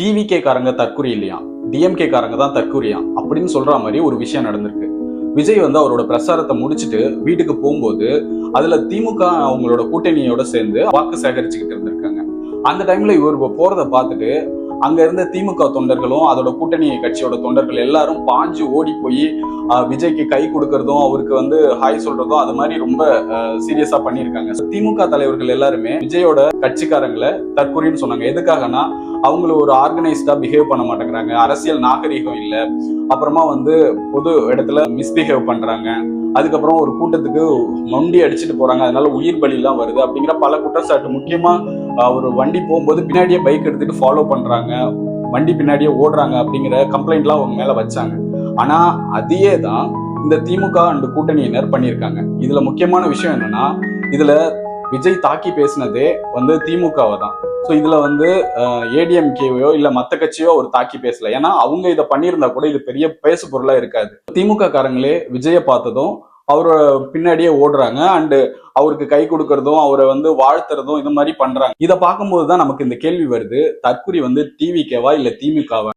TVK காரங்க தற்குறி இல்லையா, DMK காரங்க தான் தற்குறியா அப்படின்னு சொல்ற மாதிரி ஒரு விஷயம் நடந்திருக்கு. விஜய் வந்து அவரோட பிரச்சாரத்தை முடிச்சுட்டு வீட்டுக்கு போகும்போது அதுல திமுக அவங்களோட கூட்டணியோட சேர்ந்து வாக்கு சேகரிச்சுக்கிட்டு இருந்திருக்காங்க. அந்த டைம்ல இவர் போறத பார்த்துட்டு அங்க இருந்த திமுக தொண்டர்களும் அதோட கூட்டணி கட்சியோட தொண்டர்கள் எல்லாரும் பாஞ்சு ஓடி போய் விஜய்க்கு கை கொடுக்கறதும் அவருக்கு வந்து ஹாய் சொல்றதும் அது மாதிரி ரொம்ப சீரியஸா பண்ணியிருக்காங்க. திமுக தலைவர்கள் எல்லாருமே விஜயோட கட்சிக்காரங்களை தற்கொலைன்னு சொன்னாங்க. எதுக்காகனா அவங்கள ஒரு ஆர்கனைஸ்டா பிஹேவ் பண்ண மாட்டேங்கிறாங்க, அரசியல் நாகரீகம் இல்ல, அப்புறமா வந்து பொது இடத்துல மிஸ்பிஹேவ் பண்றாங்க, அதுக்கப்புறம் ஒரு கூட்டத்துக்கு மொண்டி அடிச்சுட்டு போறாங்க, அதனால உயிர் பலி எல்லாம் வருது அப்படிங்கிற பல குற்றச்சாட்டு. முக்கியமா ஒரு வண்டி போகும்போது பின்னாடியே பைக் எடுத்துட்டு ஃபாலோ பண்றாங்க, வண்டி பின்னாடியே ஓடுறாங்க அப்படிங்கிற கம்ப்ளைண்ட் எல்லாம் அவங்க மேல வச்சாங்க. ஆனா அதையே தான் இந்த திமுக அண்ட் கூட்டணியினர் பண்ணியிருக்காங்க. இதுல முக்கியமான விஷயம் என்னன்னா, இதுல விஜய் தாக்கி பேசினதே வந்து திமுகவை தான். ஸோ இதுல வந்து ஏடிஎம்கேவையோ இல்ல மத்த கட்சியோ ஒரு தாக்கி பேசல. ஏன்னா அவங்க இதை பண்ணியிருந்தா கூட இது பெரிய பேசு பொருளா இருக்காது. திமுக காரங்களே விஜயை பார்த்ததும் அவரோட பின்னாடியே ஓடுறாங்க அண்ட் அவருக்கு கை கொடுக்கறதும் அவரை வந்து வாழ்த்துறதும் இந்த மாதிரி பண்றாங்க. இதை பார்க்கும்போது தான் நமக்கு இந்த கேள்வி வருது, தற்குறி வந்து டிவிகேவா இல்ல திமுகவா?